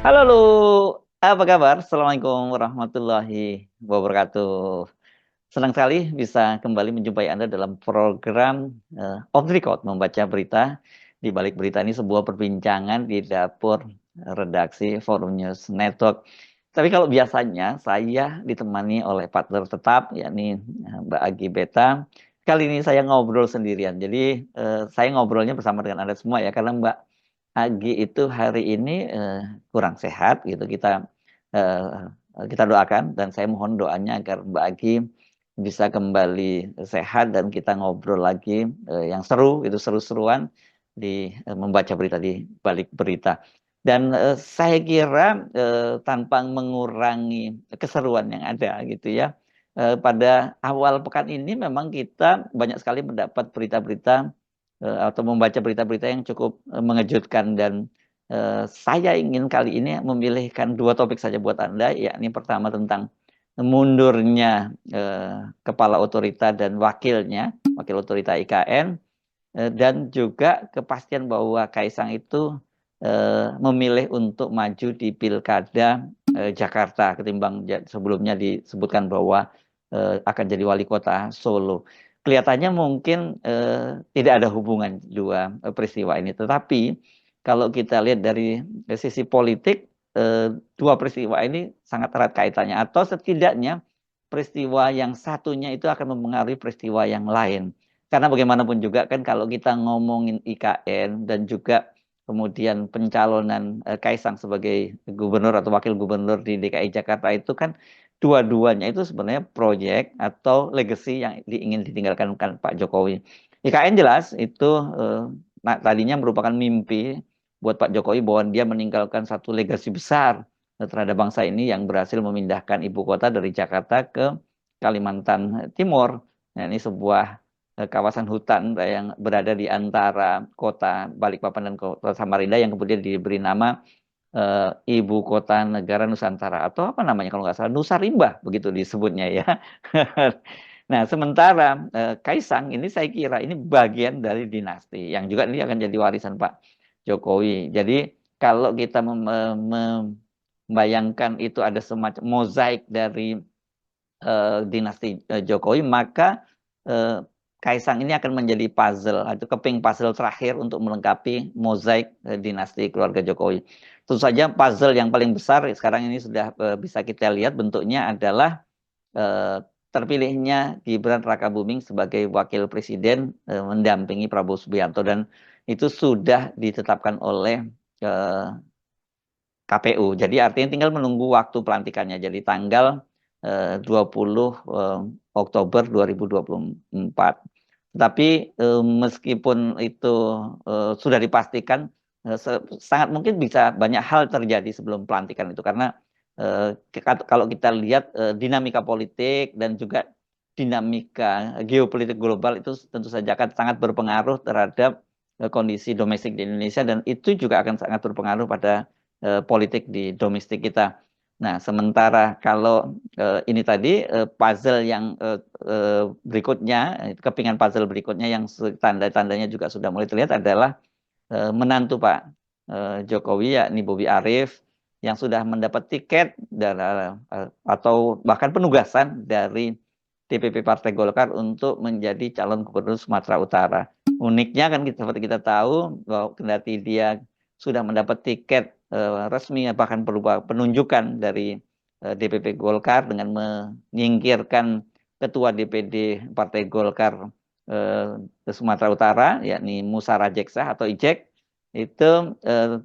Halo Lu, apa kabar? Assalamualaikum warahmatullahi wabarakatuh. Senang sekali bisa kembali menjumpai Anda dalam program Off the Record, membaca berita. Di balik berita ini sebuah perbincangan di dapur redaksi Forum News Network. Tapi kalau biasanya saya ditemani oleh partner tetap, yakni Mbak Agi Beta. Kali ini saya ngobrol sendirian. Jadi saya ngobrolnya bersama dengan Anda semua ya, karena Mbak Agi itu hari ini kurang sehat gitu. Kita doakan dan saya mohon doanya agar Mbak Agi bisa kembali sehat dan kita ngobrol lagi yang seru, itu seru-seruan di membaca berita di balik berita. Dan saya kira tanpa mengurangi keseruan yang ada gitu ya. Pada awal pekan ini memang kita banyak sekali mendapat berita-berita atau membaca berita-berita yang cukup mengejutkan, dan saya ingin kali ini memilihkan dua topik saja buat Anda, yakni pertama tentang mundurnya kepala otorita dan wakilnya, wakil otorita IKN, dan juga kepastian bahwa Kaisang itu memilih untuk maju di Pilkada Jakarta ketimbang sebelumnya disebutkan bahwa akan jadi wali kota Solo. Kelihatannya mungkin tidak ada hubungan dua peristiwa ini, tetapi kalau kita lihat dari sisi politik, dua peristiwa ini sangat erat kaitannya, atau setidaknya peristiwa yang satunya itu akan mempengaruhi peristiwa yang lain. Karena bagaimanapun juga kan kalau kita ngomongin IKN dan juga kemudian pencalonan Kaisang sebagai gubernur atau wakil gubernur di DKI Jakarta itu kan dua-duanya itu sebenarnya proyek atau legacy yang ingin ditinggalkan Pak Jokowi. IKN jelas itu tadinya merupakan mimpi buat Pak Jokowi bahwa dia meninggalkan satu legasi besar terhadap bangsa ini yang berhasil memindahkan ibu kota dari Jakarta ke Kalimantan Timur. Nah, ini sebuah kawasan hutan yang berada di antara kota Balikpapan dan kota Samarinda yang kemudian diberi nama Ibu Kota Negara Nusantara, atau apa namanya kalau nggak salah Nusa Rimba begitu disebutnya ya. Nah, sementara Kaisang ini saya kira ini bagian dari dinasti yang juga ini akan jadi warisan Pak Jokowi. Jadi kalau kita membayangkan itu ada semacam mozaik dari dinasti Jokowi, maka eh, Kaisang ini akan menjadi puzzle atau keping puzzle terakhir untuk melengkapi mozaik dinasti keluarga Jokowi. Tentu saja puzzle yang paling besar sekarang ini sudah bisa kita lihat bentuknya adalah terpilihnya Gibran Rakabuming sebagai wakil presiden mendampingi Prabowo Subianto, dan itu sudah ditetapkan oleh eh, KPU. Jadi artinya tinggal menunggu waktu pelantikannya. Jadi tanggal 20 Oktober 2024. Tapi meskipun itu sudah dipastikan, sangat mungkin bisa banyak hal terjadi sebelum pelantikan itu, karena kalau kita lihat dinamika politik dan juga dinamika geopolitik global itu tentu saja akan sangat berpengaruh terhadap kondisi domestik di Indonesia, dan itu juga akan sangat berpengaruh pada politik di domestik kita. Nah, sementara kalau ini tadi puzzle yang berikutnya, kepingan puzzle berikutnya yang tanda-tandanya juga sudah mulai terlihat adalah menantu Pak Jokowi, yakni Bobi Arif, yang sudah mendapat tiket dan, atau bahkan penugasan dari DPP Partai Golkar untuk menjadi calon gubernur Sumatera Utara. Uniknya kan seperti kita tahu bahwa kendati dia sudah mendapat tiket resmi, bahkan berupa penunjukan dari DPP Golkar dengan menyingkirkan ketua DPD Partai Golkar Sumatera Utara, yakni Musa Rajeksa atau Ijek, itu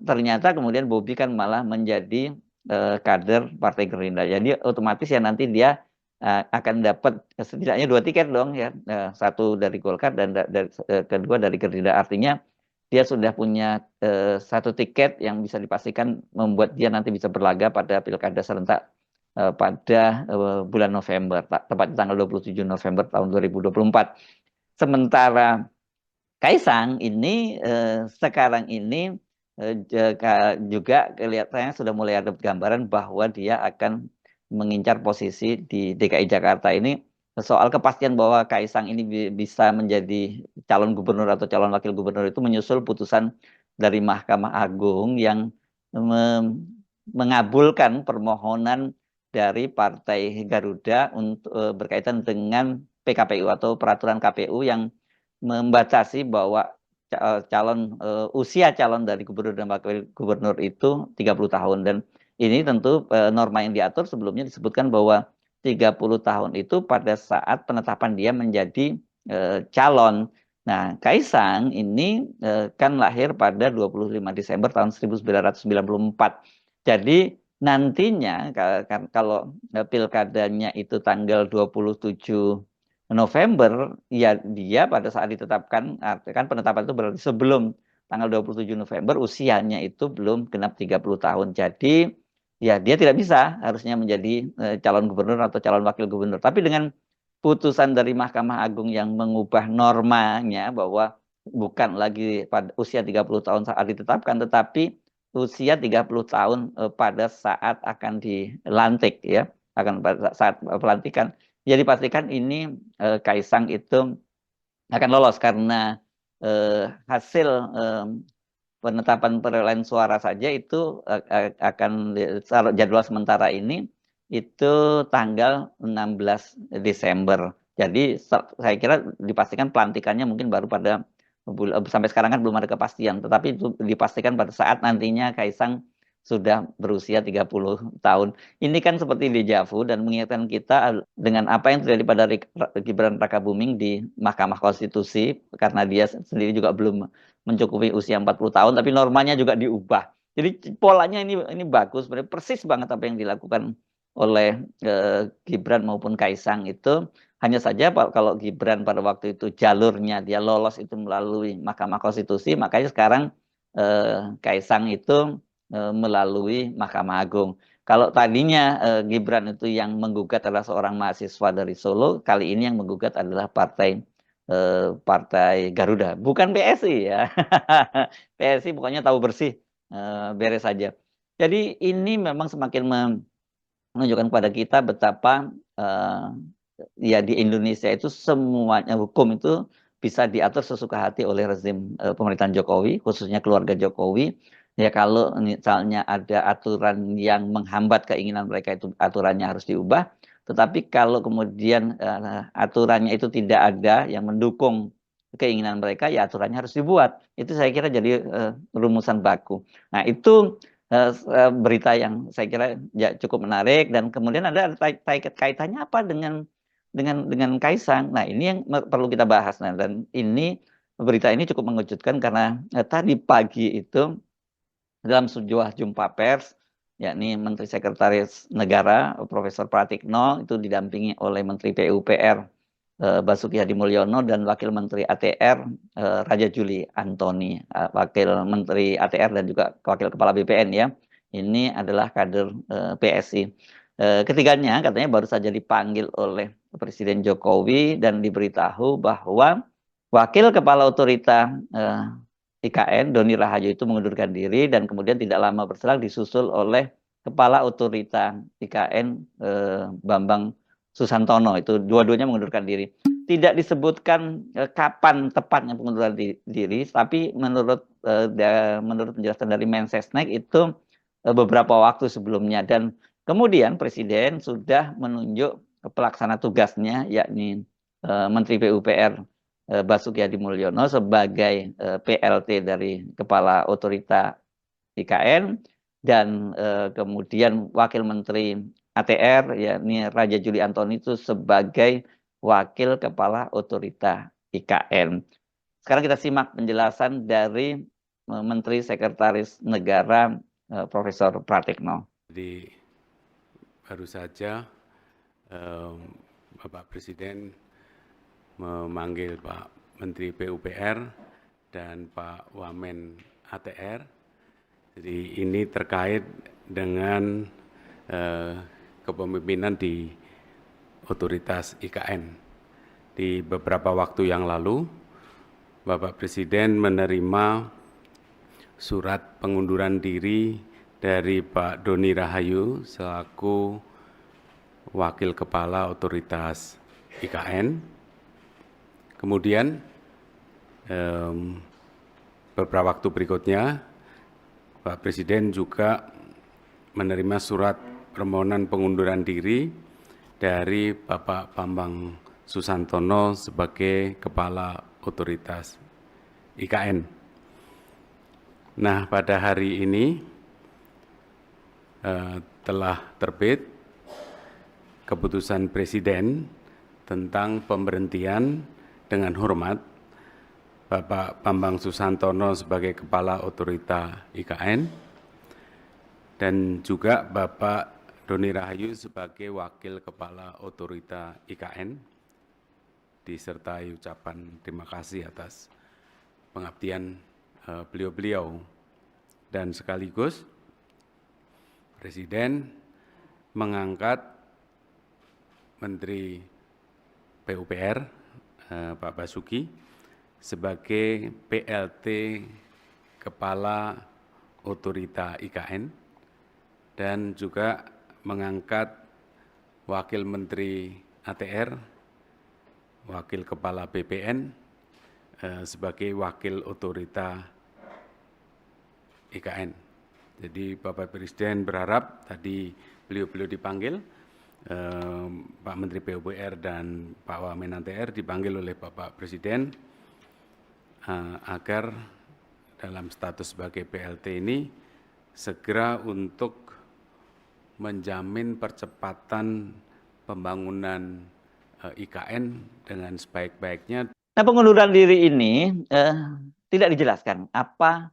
ternyata kemudian Bobi kan malah menjadi kader Partai Gerindra. Jadi otomatis ya nanti dia akan dapat setidaknya dua tiket dong ya, satu dari Golkar dan kedua dari Gerindra. Artinya dia sudah punya satu tiket yang bisa dipastikan membuat dia nanti bisa berlaga pada pilkada serentak pada bulan November, tepatnya tanggal 27 November tahun 2024. Sementara Kaisang ini sekarang ini juga kelihatannya sudah mulai ada gambaran bahwa dia akan mengincar posisi di DKI Jakarta ini. Soal kepastian bahwa Kaisang ini bisa menjadi calon gubernur atau calon wakil gubernur itu menyusul putusan dari Mahkamah Agung yang mengabulkan permohonan dari Partai Garuda untuk berkaitan dengan PKPU atau peraturan KPU yang membatasi bahwa usia calon dari gubernur dan wakil gubernur itu 30 tahun, dan ini tentu norma yang diatur sebelumnya disebutkan bahwa 30 tahun itu pada saat penetapan dia menjadi calon. Nah, Kaisang ini kan lahir pada 25 Desember tahun 1994. Jadi nantinya kalau pilkadanya itu tanggal 27 November, ya dia pada saat ditetapkan, kan penetapan itu berarti sebelum tanggal 27 November usianya itu belum genap 30 tahun. Jadi ya dia tidak bisa harusnya menjadi calon gubernur atau calon wakil gubernur. Tapi dengan putusan dari Mahkamah Agung yang mengubah normanya bahwa bukan lagi pada usia 30 tahun saat ditetapkan, tetapi usia 30 tahun pada saat akan dilantik, ya, akan pada saat pelantikan. Jadi pastikan ini Kaisang itu akan lolos karena hasil penetapan perolehan suara saja itu akan jadwal sementara ini itu tanggal 16 Desember. Jadi saya kira dipastikan pelantikannya mungkin baru pada sampai sekarang kan belum ada kepastian, tetapi itu dipastikan pada saat nantinya Kaisang sudah berusia 30 tahun. Ini kan seperti dejavu dan mengingatkan kita dengan apa yang terjadi pada Gibran Rakabuming di Mahkamah Konstitusi, karena dia sendiri juga belum mencukupi usia 40 tahun, tapi normanya juga diubah. Jadi polanya ini bagus, sebenarnya persis banget apa yang dilakukan oleh Gibran maupun Kaisang itu. Hanya saja kalau Gibran pada waktu itu jalurnya dia lolos itu melalui Mahkamah Konstitusi, makanya sekarang Kaisang itu melalui Mahkamah Agung. Kalau tadinya Gibran itu yang menggugat adalah seorang mahasiswa dari Solo, kali ini yang menggugat adalah Partai Garuda, bukan PSI ya. PSI pokoknya tahu bersih, beres saja. Jadi ini memang semakin menunjukkan kepada kita betapa ya di Indonesia itu semuanya hukum itu bisa diatur sesuka hati oleh rezim pemerintahan Jokowi, khususnya keluarga Jokowi. Ya kalau misalnya ada aturan yang menghambat keinginan mereka itu aturannya harus diubah. Tetapi kalau kemudian aturannya itu tidak ada yang mendukung keinginan mereka, ya aturannya harus dibuat. Itu saya kira jadi rumusan baku. Nah itu berita yang saya kira ya cukup menarik, dan kemudian ada kaitannya apa dengan Kaisang. Nah ini yang perlu kita bahas. Nah, dan ini berita ini cukup mengejutkan karena tadi pagi itu dalam sebuah jumpa pers, yakni Menteri Sekretaris Negara Profesor Pratikno itu didampingi oleh Menteri PUPR Basuki Hadi Mulyono dan Wakil Menteri ATR Raja Juli Antoni, Wakil Menteri ATR dan juga Wakil Kepala BPN ya. Ini adalah kader PSI. Ketiganya katanya baru saja dipanggil oleh Presiden Jokowi dan diberitahu bahwa Wakil Kepala Otorita IKN Doni Rahayu itu mengundurkan diri, dan kemudian tidak lama berselang disusul oleh Kepala Otorita IKN Bambang Susantono, itu dua-duanya mengundurkan diri. Tidak disebutkan kapan tepatnya pengunduran diri, tapi menurut penjelasan dari Mensesnek itu beberapa waktu sebelumnya, dan kemudian Presiden sudah menunjuk pelaksana tugasnya yakni Menteri PUPR Basuki Hadi Mulyono sebagai PLT dari Kepala Otorita IKN, dan kemudian Wakil Menteri ATR yakni Raja Juli Antoni itu sebagai Wakil Kepala Otorita IKN. Sekarang kita simak penjelasan dari Menteri Sekretaris Negara Profesor Pratikno. Jadi baru saja Bapak Presiden memanggil Pak Menteri PUPR dan Pak Wamen ATR. Jadi ini terkait dengan kepemimpinan di otoritas IKN. Di beberapa waktu yang lalu, Bapak Presiden menerima surat pengunduran diri dari Pak Doni Rahayu selaku Wakil Kepala Otoritas IKN. Kemudian beberapa waktu berikutnya Pak Presiden juga menerima surat permohonan pengunduran diri dari Bapak Bambang Susantono sebagai Kepala Otoritas IKN. Nah, pada hari ini telah terbit keputusan Presiden tentang pemberhentian dengan hormat Bapak Bambang Susantono sebagai Kepala Otorita IKN dan juga Bapak Doni Rahayu sebagai Wakil Kepala Otorita IKN, disertai ucapan terima kasih atas pengabdian beliau-beliau. Dan sekaligus Presiden mengangkat Menteri PUPR Pak Basuki sebagai PLT Kepala Otorita IKN dan juga mengangkat Wakil Menteri ATR, Wakil Kepala BPN sebagai Wakil Otorita IKN. Jadi Bapak Presiden berharap tadi beliau-beliau dipanggil, Pak Menteri PUPR dan Pak Wamen ATR dipanggil oleh Bapak Presiden agar dalam status sebagai PLT ini segera untuk menjamin percepatan pembangunan IKN dengan sebaik-baiknya. Nah, pengunduran diri ini tidak dijelaskan apa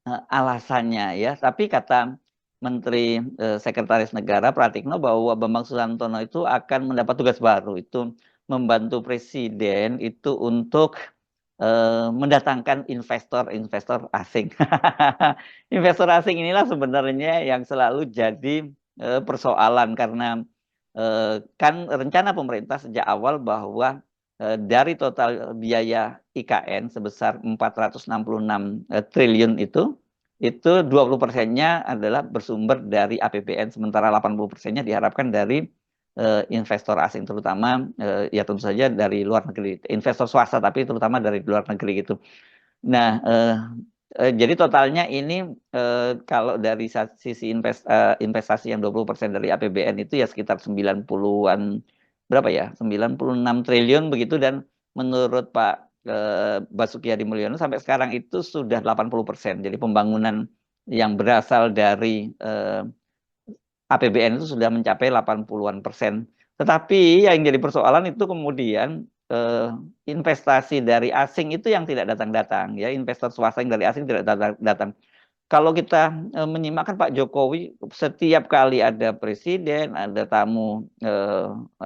alasannya ya, tapi kata Menteri Sekretaris Negara Pratikno bahwa Bambang Susantono itu akan mendapat tugas baru, itu membantu Presiden itu untuk mendatangkan investor asing. Investor asing inilah sebenarnya yang selalu jadi persoalan karena kan rencana pemerintah sejak awal bahwa dari total biaya IKN sebesar 466 triliun itu 20%-nya adalah bersumber dari APBN, sementara 80%-nya diharapkan dari investor asing, terutama ya tentu saja dari luar negeri, investor swasta tapi terutama dari luar negeri gitu. Nah, jadi totalnya ini kalau dari sisi investasi yang 20% dari APBN itu ya sekitar 90-an berapa ya? 96 triliun begitu, dan menurut Pak Basuki Hadi Mulyono sampai sekarang itu sudah 80%. Jadi pembangunan yang berasal dari APBN itu sudah mencapai 80-an persen. Tetapi yang jadi persoalan itu kemudian investasi dari asing itu yang tidak datang-datang, ya, investor swasta yang dari asing tidak datang. Kalau kita menyimakkan Pak Jokowi, setiap kali ada presiden, ada tamu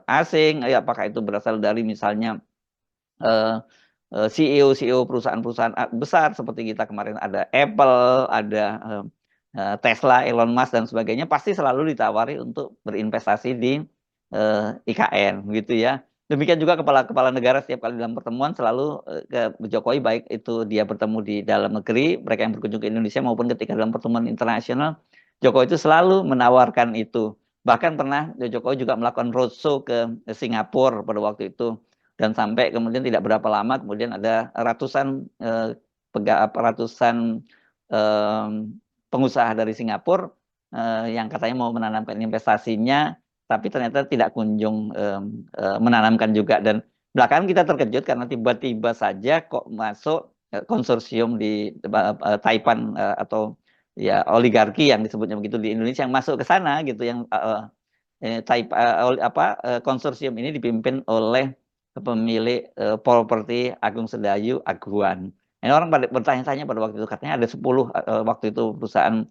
asing, ya, apakah itu berasal dari misalnya CEO perusahaan-perusahaan besar seperti kita kemarin ada Apple, ada Tesla, Elon Musk dan sebagainya, pasti selalu ditawari untuk berinvestasi di IKN gitu ya. Demikian juga kepala-kepala negara setiap kali dalam pertemuan selalu ke Jokowi, baik itu dia bertemu di dalam negeri, mereka yang berkunjung ke Indonesia maupun ketika dalam pertemuan internasional, Jokowi itu selalu menawarkan itu. Bahkan pernah Jokowi juga melakukan roadshow ke Singapura pada waktu itu, dan sampai kemudian tidak berapa lama kemudian ada ratusan pengusaha dari Singapura yang katanya mau menanamkan investasinya, tapi ternyata tidak kunjung menanamkan juga. Dan belakangan kita terkejut karena tiba-tiba saja kok masuk konsorsium di Taipan atau ya oligarki yang disebutnya begitu di Indonesia yang masuk ke sana gitu, yang konsorsium ini dipimpin oleh pemilik properti Agung Sedayu Aguan. Ini orang bertanya-tanya pada waktu itu, katanya ada 10 waktu itu perusahaan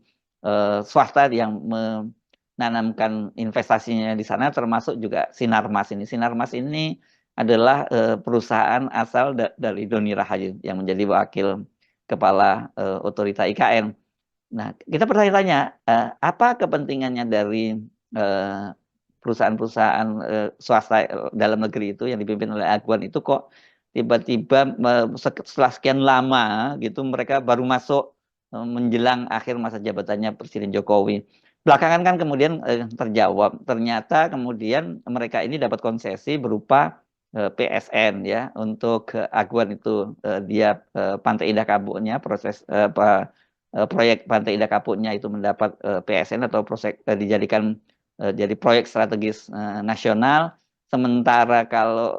swasta yang menanamkan investasinya di sana, termasuk juga Sinarmas ini. Sinarmas ini adalah perusahaan asal dari Doni Rahayu yang menjadi wakil kepala otorita IKN. Nah, kita bertanya-tanya, apa kepentingannya dari perusahaan-perusahaan swasta dalam negeri itu yang dipimpin oleh Aguan itu kok tiba-tiba setelah sekian lama gitu mereka baru masuk menjelang akhir masa jabatannya Presiden Jokowi. Belakangan kan kemudian terjawab, ternyata kemudian mereka ini dapat konsesi berupa PSN ya untuk Aguan itu, dia Pantai Indah Kabutnya proses proyek Pantai Indah Kapuknya itu mendapat PSN atau dijadikan jadi proyek strategis nasional. Sementara kalau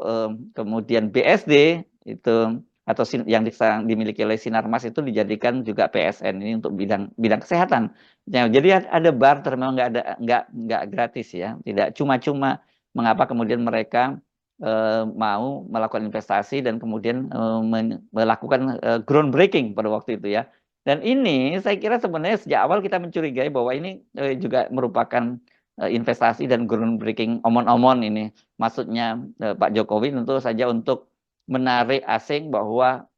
kemudian BSD itu atau yang dimiliki oleh Sinarmas itu dijadikan juga PSN ini untuk bidang kesehatan. Ya, jadi ada barter, memang nggak gratis ya, tidak cuma-cuma. Mengapa kemudian mereka mau melakukan investasi dan kemudian melakukan groundbreaking pada waktu itu ya. Dan ini saya kira sebenarnya sejak awal kita mencurigai bahwa ini juga merupakan investasi dan groundbreaking omon-omon ini. Maksudnya Pak Jokowi tentu saja untuk menarik asing bahwa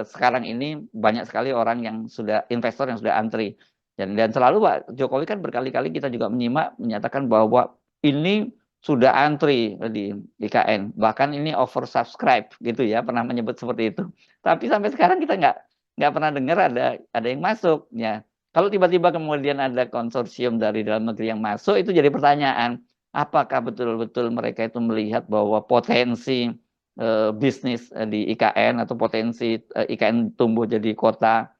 sekarang ini banyak sekali orang yang sudah investor yang sudah antri. Dan selalu Pak Jokowi kan berkali-kali kita juga menyatakan bahwa ini sudah antri di IKN, bahkan ini oversubscribe gitu ya, pernah menyebut seperti itu. Tapi sampai sekarang kita nggak pernah dengar ada yang masuk ya. Kalau tiba-tiba kemudian ada konsorsium dari dalam negeri yang masuk, itu jadi pertanyaan, apakah betul-betul mereka itu melihat bahwa potensi bisnis di IKN atau potensi IKN tumbuh jadi kota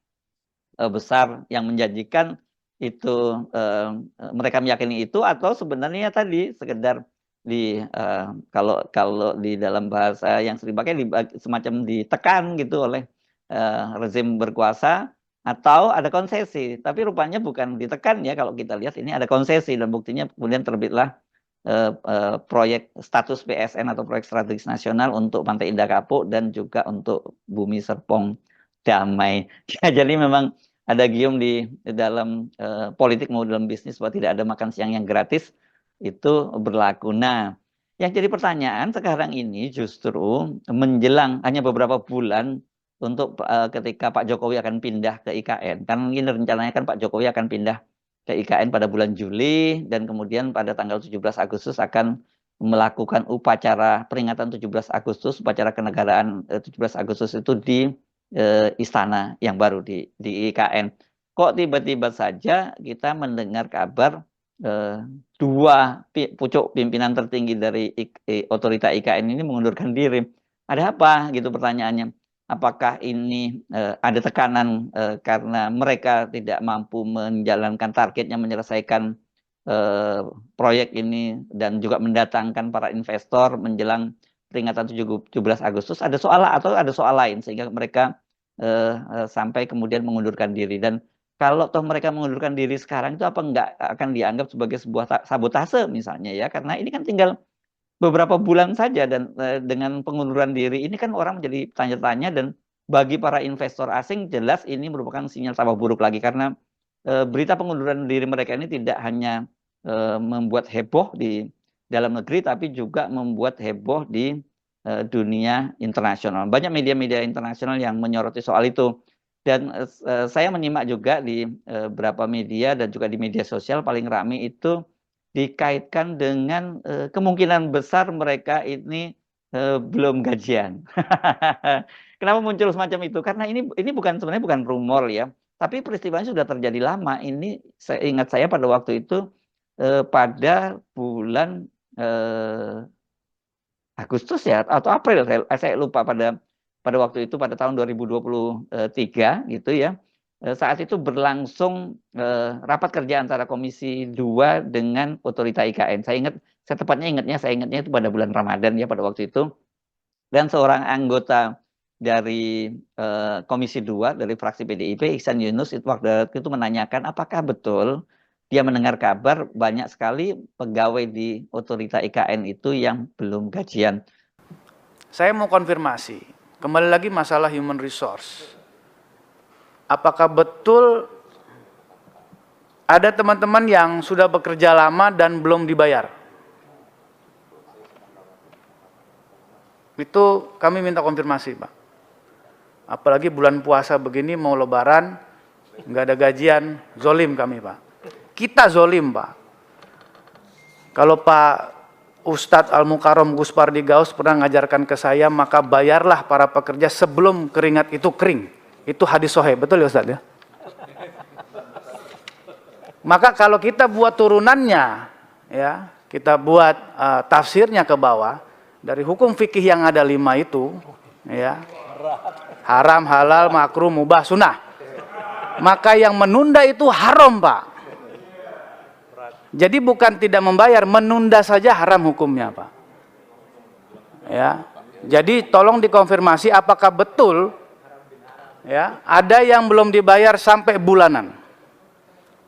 besar yang menjanjikan itu mereka meyakini itu, atau sebenarnya tadi sekedar kalau di dalam bahasa yang sering dipakai semacam ditekan gitu oleh rezim berkuasa, atau ada konsesi. Tapi rupanya bukan ditekan ya, kalau kita lihat ini ada konsesi, dan buktinya kemudian terbitlah proyek status PSN atau proyek strategis nasional untuk Pantai Indah Kapuk dan juga untuk Bumi Serpong Damai. Ya, jadi memang ada gium di dalam politik maupun dalam bisnis bahwa tidak ada makan siang yang gratis, itu berlaku. Nah, yang jadi pertanyaan sekarang ini justru menjelang hanya beberapa bulan untuk ketika Pak Jokowi akan pindah ke IKN. Kan ini rencananya kan Pak Jokowi akan pindah ke IKN pada bulan Juli, dan kemudian pada tanggal 17 Agustus akan melakukan upacara peringatan 17 Agustus, upacara kenegaraan 17 Agustus itu di istana yang baru di IKN. Kok tiba-tiba saja kita mendengar kabar dua pucuk pimpinan tertinggi dari otorita IKN ini mengundurkan diri. Ada apa gitu pertanyaannya? Apakah ini ada tekanan karena mereka tidak mampu menjalankan targetnya, menyelesaikan proyek ini dan juga mendatangkan para investor menjelang peringatan 17 Agustus? Ada soal lain sehingga mereka sampai kemudian mengundurkan diri? Dan kalau toh mereka mengundurkan diri sekarang, itu apa nggak akan dianggap sebagai sebuah sabotase misalnya ya? Karena ini kan tinggal beberapa bulan saja, dan dengan pengunduran diri ini kan orang menjadi tanya-tanya, dan bagi para investor asing jelas ini merupakan sinyal tambah buruk lagi, karena berita pengunduran diri mereka ini tidak hanya membuat heboh di dalam negeri, tapi juga membuat heboh di dunia internasional. Banyak media-media internasional yang menyoroti soal itu. Dan saya menyimak juga di beberapa media dan juga di media sosial, paling ramai itu dikaitkan dengan kemungkinan besar mereka ini belum gajian. Kenapa muncul semacam itu? Karena ini sebenarnya bukan rumor ya, tapi peristiwanya sudah terjadi lama. Ini ingat saya pada waktu itu pada bulan Agustus ya atau April, saya lupa, pada waktu itu pada tahun 2023 gitu ya. Saat itu berlangsung rapat kerja antara Komisi 2 dengan otorita IKN. Saya ingatnya itu pada bulan Ramadan ya pada waktu itu. Dan seorang anggota dari Komisi 2 dari fraksi PDIP, Ihsan Yunus, waktu itu menanyakan apakah betul dia mendengar kabar banyak sekali pegawai di otorita IKN itu yang belum gajian. Saya mau konfirmasi, kembali lagi masalah human resource. Apakah betul ada teman-teman yang sudah bekerja lama dan belum dibayar? Itu kami minta konfirmasi, Pak. Apalagi bulan puasa begini, mau lebaran, nggak ada gajian, zolim kami, Pak. Kita zolim, Pak. Kalau Pak Ustadz Al-Mukarram Gus Pardi Gaus pernah ngajarkan ke saya, maka bayarlah para pekerja sebelum keringat itu kering. Itu hadis sahih, betul ya Ustadz ya? Maka kalau kita buat turunannya, ya, kita buat tafsirnya ke bawah, dari hukum fikih yang ada 5 itu, ya, haram, halal, makruh, mubah, sunnah. maka yang menunda itu haram, Pak. Jadi bukan tidak membayar, menunda saja haram hukumnya, Pak. Ya. Jadi tolong dikonfirmasi apakah betul ya, ada yang belum dibayar sampai bulanan.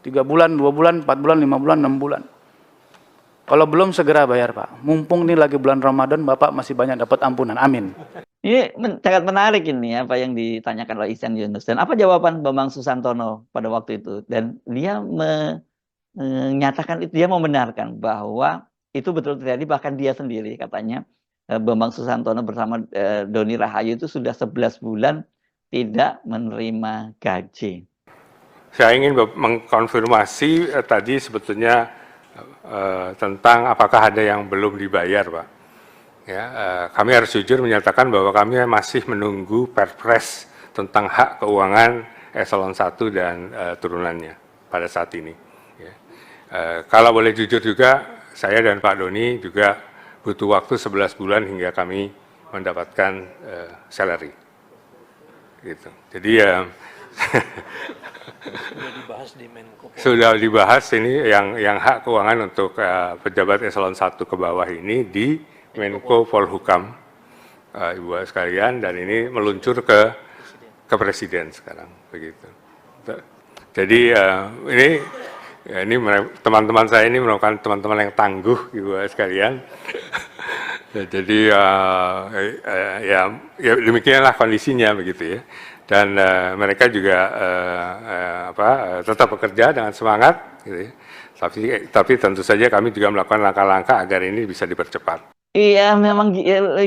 3 bulan, 2 bulan, 4 bulan, 5 bulan, 6 bulan. Kalau belum segera bayar, Pak. Mumpung ini lagi bulan Ramadan, Bapak masih banyak dapat ampunan. Amin. Ini sangat menarik ini apa yang ditanyakan oleh Ihsan Yunus. Dan apa jawaban Bambang Susantono pada waktu itu? Dan dia menyatakan itu, dia membenarkan bahwa itu betul terjadi, bahkan dia sendiri katanya Bambang Susantono bersama Doni Rahayu itu sudah 11 bulan tidak menerima gaji. Saya ingin mengkonfirmasi tadi sebetulnya tentang apakah ada yang belum dibayar, Pak. Ya, kami harus jujur menyatakan bahwa kami masih menunggu Perpres tentang hak keuangan eselon 1 dan turunannya pada saat ini. Ya. Kalau boleh jujur juga, saya dan Pak Doni juga butuh waktu 11 bulan hingga kami mendapatkan salary. Gitu. Jadi sudah dibahas ini yang hak keuangan untuk pejabat eselon 1 ke bawah ini di Menko Polhukam, Ibu sekalian, dan ini meluncur ke Presiden sekarang, begitu. Jadi ini teman-teman saya ini merupakan teman-teman yang tangguh, Ibu sekalian. Jadi ya demikianlah kondisinya, begitu ya. Dan mereka juga tetap bekerja dengan semangat, gitu ya. Tapi tentu saja kami juga melakukan langkah-langkah agar ini bisa dipercepat. Iya, memang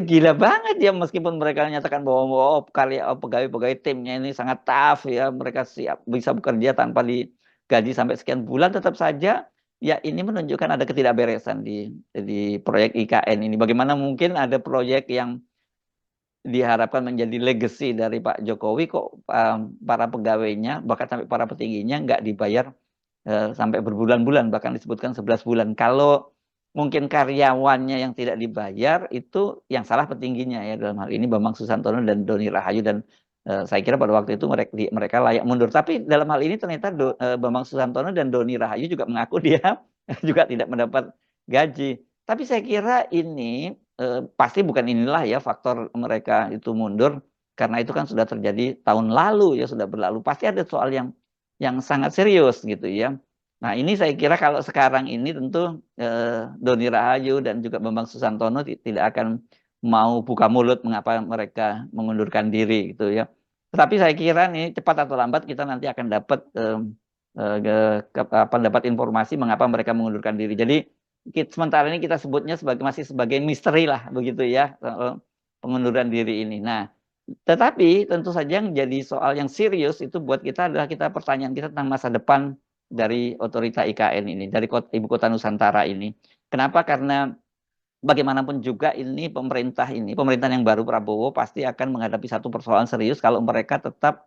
gila banget ya, meskipun mereka menyatakan bahwa pegawai-pegawai timnya ini sangat tough ya, mereka siap bisa bekerja tanpa digaji sampai sekian bulan, tetap saja ya ini menunjukkan ada ketidakberesan di proyek IKN ini. Bagaimana mungkin ada proyek yang diharapkan menjadi legacy dari Pak Jokowi kok para pegawainya bahkan sampai para petingginya nggak dibayar sampai berbulan-bulan, bahkan disebutkan 11 bulan. Kalau mungkin karyawannya yang tidak dibayar, itu yang salah petingginya ya, dalam hal ini Bambang Susantono dan Doni Rahayu, dan saya kira pada waktu itu mereka layak mundur. Tapi dalam hal ini ternyata Bambang Susantono dan Doni Rahayu juga mengaku dia juga tidak mendapat gaji. Tapi saya kira ini pasti bukan inilah ya faktor mereka itu mundur, karena itu kan sudah terjadi tahun lalu ya, sudah berlalu. Pasti ada soal yang sangat serius gitu ya. Nah ini saya kira kalau sekarang ini tentu Doni Rahayu dan juga Bambang Susantono tidak akan mau buka mulut mengapa mereka mengundurkan diri gitu ya. Tetapi saya kira nih cepat atau lambat kita nanti akan dapat informasi mengapa mereka mengundurkan diri. Jadi sementara ini kita sebutnya masih sebagai misteri lah begitu ya, pengunduran diri ini. Nah tetapi tentu saja yang jadi soal yang serius itu buat kita adalah pertanyaan kita tentang masa depan dari otorita IKN ini, dari Ibu Kota Nusantara ini. Kenapa? Karena bagaimanapun juga ini pemerintahan yang baru Prabowo pasti akan menghadapi satu persoalan serius kalau mereka tetap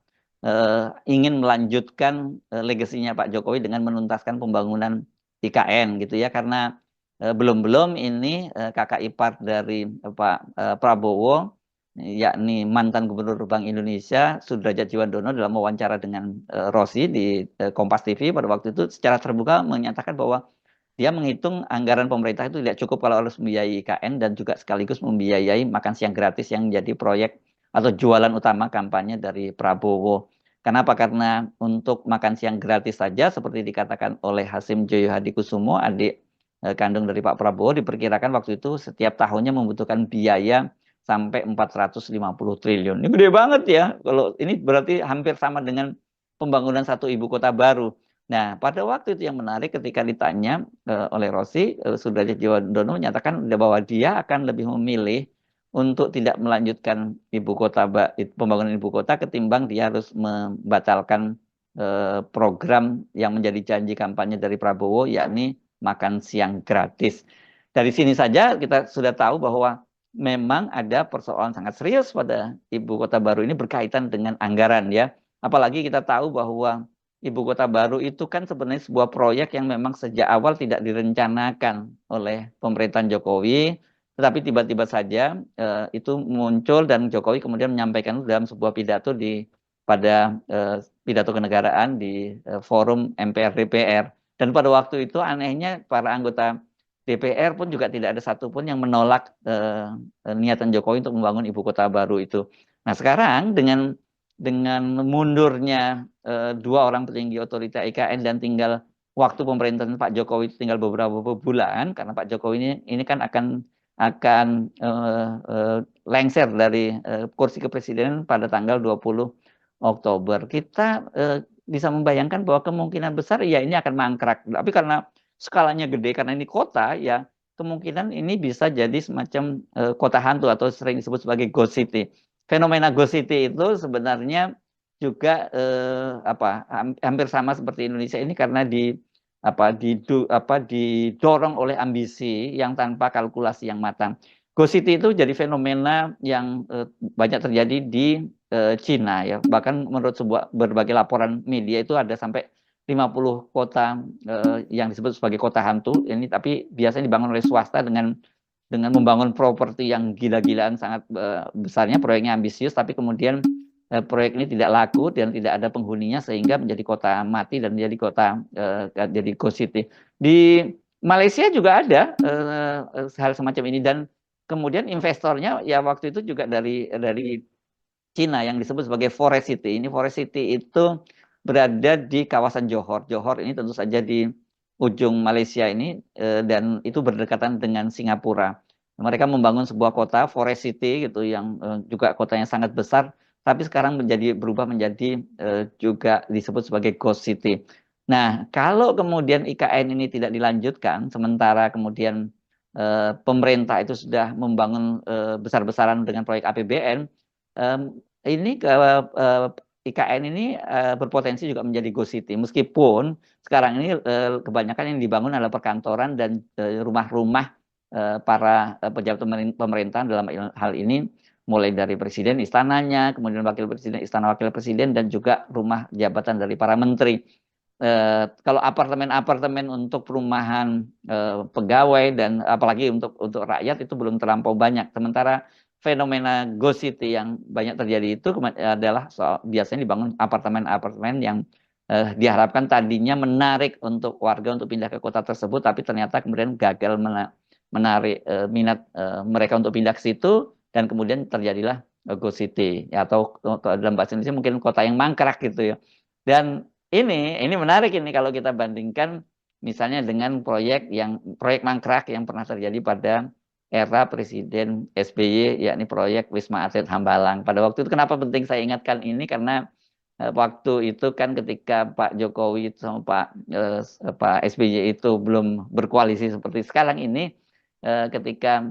ingin melanjutkan legasinya Pak Jokowi dengan menuntaskan pembangunan IKN gitu ya. Karena belum ini kakak ipar dari Pak Prabowo, yakni mantan Gubernur Bank Indonesia Sudrajat Djiwandono, dalam wawancara dengan Rossi di Kompas TV pada waktu itu secara terbuka menyatakan bahwa dia menghitung anggaran pemerintah itu tidak cukup kalau harus membiayai IKN dan juga sekaligus membiayai makan siang gratis yang menjadi proyek atau jualan utama kampanye dari Prabowo. Kenapa? Karena untuk makan siang gratis saja seperti dikatakan oleh Hasim Joyo Hadikusumo, adik kandung dari Pak Prabowo, diperkirakan waktu itu setiap tahunnya membutuhkan biaya sampai 450 triliun. Ini gede banget ya. Kalau ini berarti hampir sama dengan pembangunan satu ibu kota baru. Nah, pada waktu itu yang menarik ketika ditanya oleh Rossi, Sudrajat Djiwandono menyatakan bahwa dia akan lebih memilih untuk tidak melanjutkan pembangunan ibu kota ketimbang dia harus membatalkan program yang menjadi janji kampanye dari Prabowo, yakni makan siang gratis. Dari sini saja kita sudah tahu bahwa memang ada persoalan sangat serius pada ibu kota baru ini berkaitan dengan anggaran ya. Apalagi kita tahu bahwa ibu kota baru itu kan sebenarnya sebuah proyek yang memang sejak awal tidak direncanakan oleh pemerintahan Jokowi, tetapi tiba-tiba saja itu muncul dan Jokowi kemudian menyampaikan dalam sebuah pidato pada pidato kenegaraan di forum MPR DPR. Dan pada waktu itu anehnya para anggota DPR pun juga tidak ada satupun yang menolak niatan Jokowi untuk membangun ibu kota baru itu. Nah sekarang dengan mundurnya dua orang petinggi otorita IKN dan tinggal waktu pemerintahan Pak Jokowi tinggal beberapa bulan, karena Pak Jokowi ini kan akan lengser dari kursi kepresidenan pada tanggal 20 Oktober. Kita bisa membayangkan bahwa kemungkinan besar ya ini akan mangkrak. Tapi karena skalanya gede, karena ini kota, ya kemungkinan ini bisa jadi semacam kota hantu atau sering disebut sebagai ghost city. Fenomena ghost city itu sebenarnya juga hampir sama seperti Indonesia ini karena didorong oleh ambisi yang tanpa kalkulasi yang matang. Ghost city itu jadi fenomena yang banyak terjadi di Cina ya. Bahkan menurut berbagai laporan media itu ada sampai 50 kota yang disebut sebagai kota hantu ini, tapi biasanya dibangun oleh swasta dengan membangun properti yang gila-gilaan sangat besarnya, proyeknya ambisius, tapi kemudian proyek ini tidak laku dan tidak ada penghuninya sehingga menjadi kota mati dan menjadi kota jadi ghost city. Di Malaysia juga ada hal semacam ini, dan kemudian investornya ya waktu itu juga dari Cina yang disebut sebagai Forest City. Ini Forest City itu berada di kawasan Johor. Johor ini tentu saja di ujung Malaysia ini dan itu berdekatan dengan Singapura. Mereka membangun sebuah kota Forest City gitu yang juga kotanya sangat besar, tapi sekarang berubah menjadi juga disebut sebagai Ghost City. Nah, kalau kemudian IKN ini tidak dilanjutkan, sementara kemudian pemerintah itu sudah membangun besar-besaran dengan proyek APBN, ini IKN ini berpotensi juga menjadi ghost city, meskipun sekarang ini kebanyakan yang dibangun adalah perkantoran dan rumah-rumah para pejabat pemerintahan dalam hal ini, mulai dari presiden istananya, kemudian wakil presiden istana wakil presiden, dan juga rumah jabatan dari para menteri. Kalau apartemen-apartemen untuk perumahan pegawai dan apalagi untuk rakyat itu belum terlampau banyak. Sementara fenomena ghost city yang banyak terjadi itu adalah biasanya dibangun apartemen-apartemen yang diharapkan tadinya menarik untuk warga untuk pindah ke kota tersebut, tapi ternyata kemudian gagal menarik minat mereka untuk pindah ke situ, dan kemudian terjadilah ghost city ya, atau dalam bahasa Indonesia mungkin kota yang mangkrak gitu ya. Dan ini menarik ini kalau kita bandingkan misalnya dengan proyek mangkrak yang pernah terjadi pada era Presiden SBY, yakni proyek Wisma Atlet Hambalang. Pada waktu itu kenapa penting saya ingatkan ini, karena waktu itu kan ketika Pak Jokowi sama Pak SBY itu belum berkoalisi seperti sekarang ini, ketika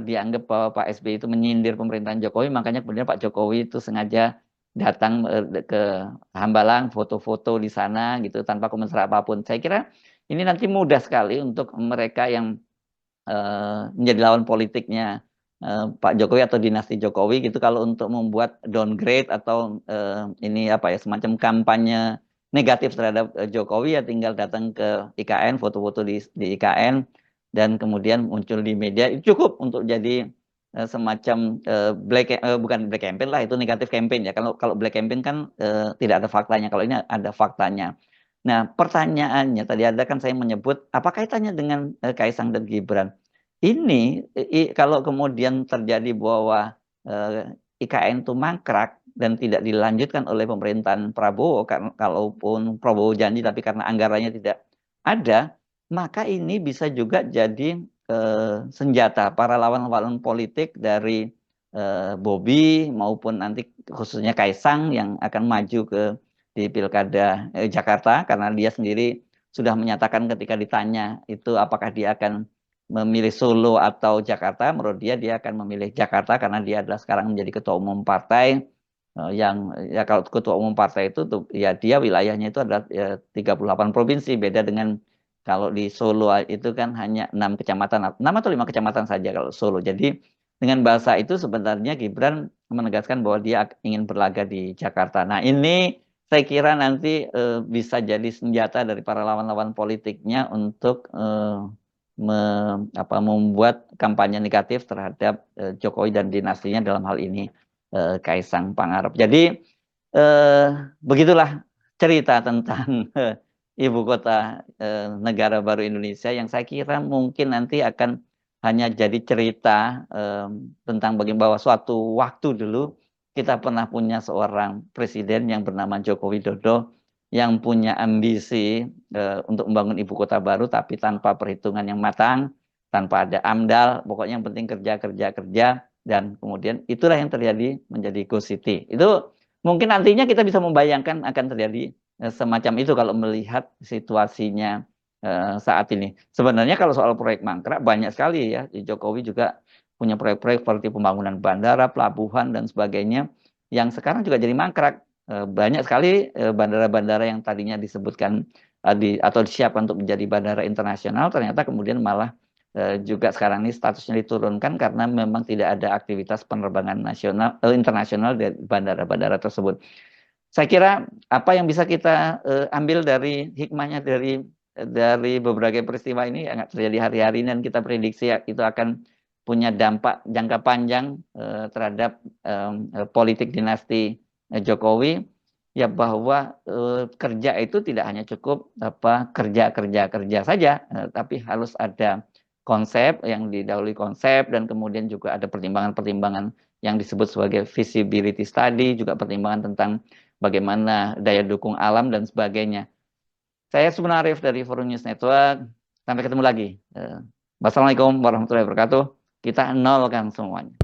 dianggap bahwa Pak SBY itu menyindir pemerintahan Jokowi, makanya kemudian Pak Jokowi itu sengaja datang ke Hambalang, foto-foto di sana gitu tanpa komentar apapun. Saya kira ini nanti mudah sekali untuk mereka yang menjadi lawan politiknya Pak Jokowi atau dinasti Jokowi gitu, kalau untuk membuat downgrade atau ini semacam kampanye negatif terhadap Jokowi, ya tinggal datang ke IKN, foto-foto di IKN, dan kemudian muncul di media, itu cukup untuk jadi semacam bukan black campaign lah, itu negatif campaign ya. Kalau black campaign kan tidak ada faktanya, kalau ini ada faktanya. Nah, pertanyaannya tadi ada kan saya menyebut apa kaitannya dengan Kaisang dan Gibran. Ini kalau kemudian terjadi bahwa IKN itu mangkrak dan tidak dilanjutkan oleh pemerintahan Prabowo, kalaupun Prabowo janji tapi karena anggarannya tidak ada, maka ini bisa juga jadi senjata para lawan-lawan politik dari Bobi maupun nanti khususnya Kaisang yang akan maju di Pilkada Jakarta, karena dia sendiri sudah menyatakan ketika ditanya itu apakah dia akan memilih Solo atau Jakarta, menurut dia akan memilih Jakarta karena dia adalah sekarang menjadi ketua umum partai yang ya, kalau ketua umum partai itu tuh ya dia wilayahnya itu adalah 38 provinsi, beda dengan kalau di Solo itu kan hanya 6 kecamatan, 6 atau 5 kecamatan saja kalau Solo. Jadi dengan bahasa itu sebenarnya Gibran menegaskan bahwa dia ingin berlaga di Jakarta. Nah, ini saya kira nanti bisa jadi senjata dari para lawan-lawan politiknya untuk membuat kampanye negatif terhadap Jokowi dan dinastinya, dalam hal ini Kaisang Pangarep. Jadi begitulah cerita tentang ibu kota negara baru Indonesia yang saya kira mungkin nanti akan hanya jadi cerita tentang bagaimana suatu waktu dulu kita pernah punya seorang presiden yang bernama Joko Widodo yang punya ambisi untuk membangun ibu kota baru tapi tanpa perhitungan yang matang, tanpa ada AMDAL, pokoknya yang penting kerja kerja kerja, dan kemudian itulah yang terjadi menjadi Ghost City. Itu mungkin nantinya kita bisa membayangkan akan terjadi semacam itu kalau melihat situasinya saat ini. Sebenarnya kalau soal proyek mangkrak banyak sekali ya. Jokowi juga punya proyek-proyek seperti pembangunan bandara, pelabuhan dan sebagainya yang sekarang juga jadi mangkrak. Banyak sekali bandara-bandara yang tadinya disebutkan atau disiapkan untuk menjadi bandara internasional ternyata kemudian malah juga sekarang ini statusnya diturunkan karena memang tidak ada aktivitas penerbangan internasional dari bandara-bandara tersebut. Saya kira apa yang bisa kita ambil dari hikmahnya dari beberapa peristiwa ini yang terjadi hari-hari ini dan kita prediksi itu akan punya dampak jangka panjang terhadap politik dinasti Jokowi, ya bahwa kerja itu tidak hanya cukup kerja saja, tapi harus ada konsep yang didahului konsep dan kemudian juga ada pertimbangan-pertimbangan yang disebut sebagai feasibility study, juga pertimbangan tentang bagaimana daya dukung alam dan sebagainya. Saya Subhan Arif dari Forum News Network. Sampai ketemu lagi. Wassalamualaikum warahmatullahi wabarakatuh. Kita nolkan semuanya.